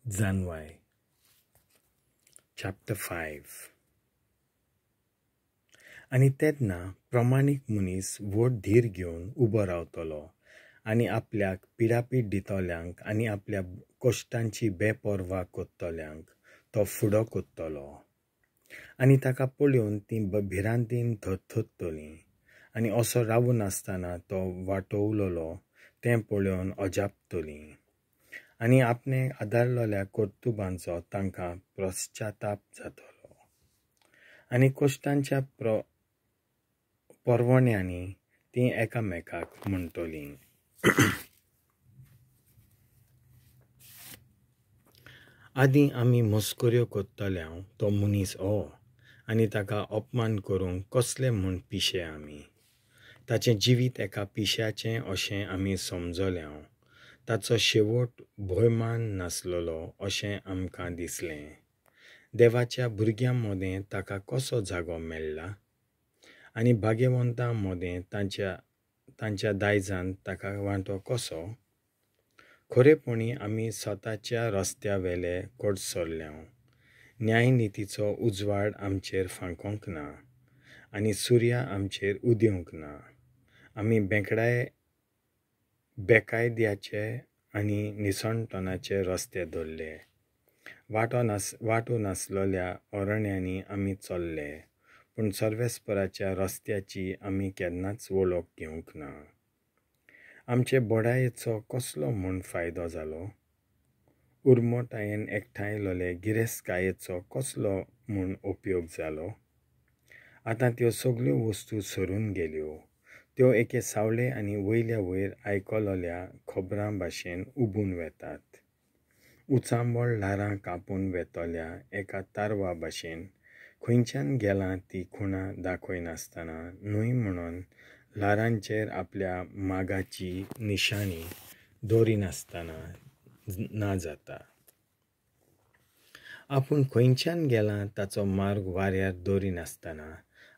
Zanwai. Chapter 5. आणि तेन्ना प्रमाणीक मनीस व्हड धीर घेवन उबो रावतलो आनी आपल्याक पिडापीड दितल्यांक आनी आपल्या कश्टांची बेपर्वा कोत्तल्यांक तो फुडो कोत्तलो. आनी ताका पळोवन तीं भिरांतीन थरथरतलीं आनी असो रावून आसतना तो वाटोवलोलो तें पळोवन अजापतलीं. आनी आपणे आदारलोल्या कर्तुबांचो तांकां पश्चाताप जातलो. आनी कश्टांच्या परवण्यांनी तीं एकामेकाक म्हणटलीं. आदीं आमी मस्कऱ्यो कोत्तल्यांव तो मनीस आनी ताका अपमान करूंक कसले म्हूण पिशे आमी. ताचें जिवीत एका पिश्याचें अशें आमी समजल्यांव. ताचो शेवट भोयमान नासलोलो अशें आमकां दिसलें. देवाच्या भुरग्यां मोदें ताका कसो जागो मेळ्ळा आनी भाग्यवंतां मोदें तांच्या दायजान ताका वांटो कसो. खरेपणी आमी स्वताच्या रस्त्यावेले कडसरल्यांव. न्यायनितीचो उजवाड आमचेर फांकोंक ना आनी सुर्या आमचेर उदेवंक ना. आमी बेकायद्याचे आनी निसणटणाचे रस्ते धरले. वाटो नासलोल्या अरण्यांनी आमी चल्ले, पूण सर्वेस्पराच्या रस्त्याची आमी केन्नाच वळख घेवंक ना. आमचे बोडायेचो कसलो म्हूण फायदो जालो. उर्मोटायेन एकठांयलोले गिरेस्तकायेचो कसलो म्हूण उपयोग जालो. आतां त्यो सगल्यो वस्तू सरून गेल्यो. त्यो एके सावळे आनी वयल्या वयर आयकलोल्या खबरां भाशेन उबून वेतात. उचांबळ ल्हारां कापून वेतोल्या एका तारवा भाशेन खंयच्यान गेलां ती खुणां दाखयनासतना न्हय म्हणून ल्हारांचेर आपल्या मागाची निशाणी दवरिनासतना ना जाता. आपूण खंयच्यान गेलां ताचो मार्ग वाऱ्यार दवरिनासतना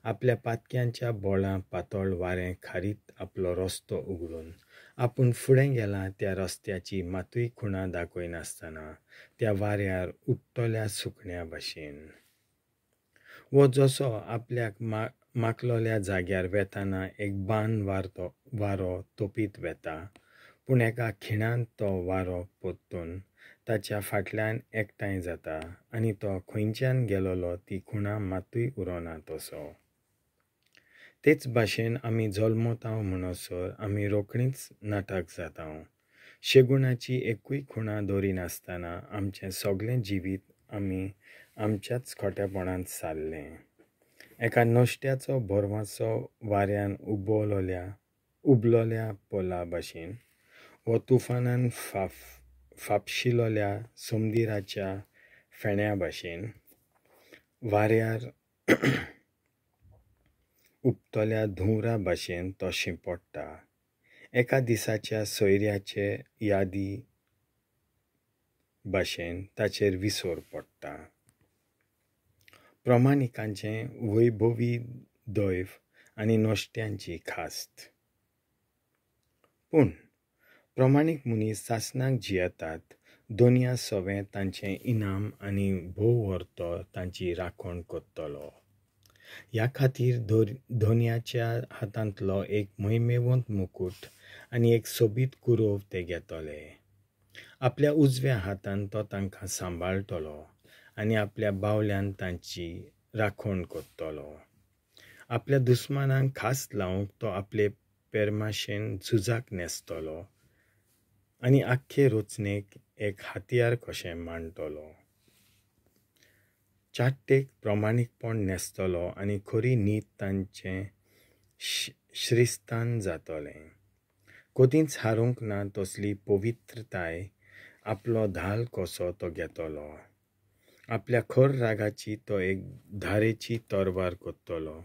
आपल्या पातक्यांच्या बोळां पातळ वारें खारीत आपलो रस्तो उगडून आपूण फुडें गेलां त्या रस्त्याची मातूय खुणां दाखयनासतना त्या वाऱ्यार उडटल्या सुकण्या भाशेन. वो जसो आपल्याक माकलोल्या जाग्यार वेताना एक बान वारो तोपीत वेता, पूण एका खिणांत तो वारो परतून ताच्या फाटल्यान एकठांय जाता आनी तो खंयच्यान गेलोलो ती खुणां मातूय उरोना तसो. तेच भाशेन आमी जल्मतांव म्हणसर आमी रोखडींच नाटक जातांव. शेगुणाची एकूय खुणां दवरिनासतना आमचें सगळें जिवीत आमी आमच्याच खोटेपणांत सारलें. एका नश्ट्याचो भरवाचो वाऱ्यान उबलोल्या पोला भाशेन वो तुफानान फापशिलोल्या समुद्राच्या फेण्या भाशेन वाऱ्यार उपतल्या धुंवरा भाशेन तो शिंपडटा. एका दिसाच्या सोयऱ्याचे यादी भाशेन ताचेर विसर पडटा. प्रमाणिकांचें वैभवी दैव आनी नश्ट्यांची खास्त. पूण प्रमाणीक मनीस सासणाक जियेतात. दोनया सवें तांचें इनाम आनी भोव व्हरतो तांची राखण कोत्तलो. ह्या खातीर दोनयाच्या हातांतलो एक महिमेवंत मुकूट आनी एक सोबीत कुरव ते घेतले. आपल्या उजव्या हातान तो तांकां सांबाळटलो आनी आपल्या बावल्यान तांची राखण कोत्तलो. आपल्या दुस्मानांक खास लावंक तो आपले पेरमाशेन झुजाक नेस्तलो आनी आख्खे रचनेक एक हातियार कशें मांडटलो. चाट्टेक प्रमाणीकपण नेस्तलो आनी खरी न्हीद तांचें श्रिस्तान जातलें. कोदींच हारूंक ना तसली पवित्रताय आपलो धाल कसो तो घेतलो. आपल्या खर रागाची तो एक धारेची तरवार कोत्तलो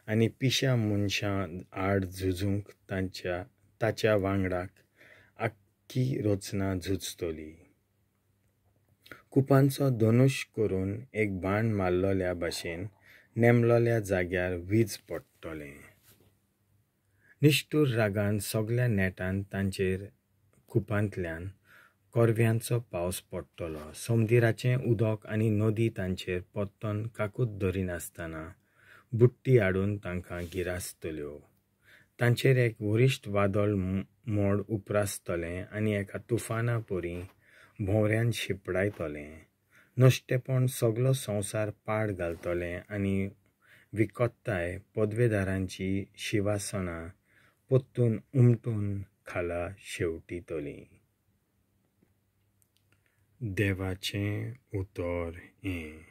आनी पिश्या मनशां आड झुजूंक ताच्या वांगडाक आख्खी रचना झुजतली. कुपांचो धनुश करून एक बाण मारलोल्या भाशेन नेमलोल्या जाग्यार वीज पडटलें. निश्ठूर रागान सगल्या नेटान तांचेर कुपांतल्यान कोरव्यांचो पावस पडटलो, समुद्राचें उदक आनी नदी तांचेर पोत्तोन काकूत धरिनासतना बुट्टी हाडून तांकां गिरासतल्यो. तांचेर एक वरिश्ठ वादळ मोड उप्रासतलें आनी एका तुफाना परी भोवऱ्यान शिपडायतलें. नश्टेपण सगलो संवसार पाड घालतलें आनी विकोत्ताय पदवेदारांची शिवासनां पोत्तून उमटून खाला शेवटीतलीं. देवाचें उतर हें.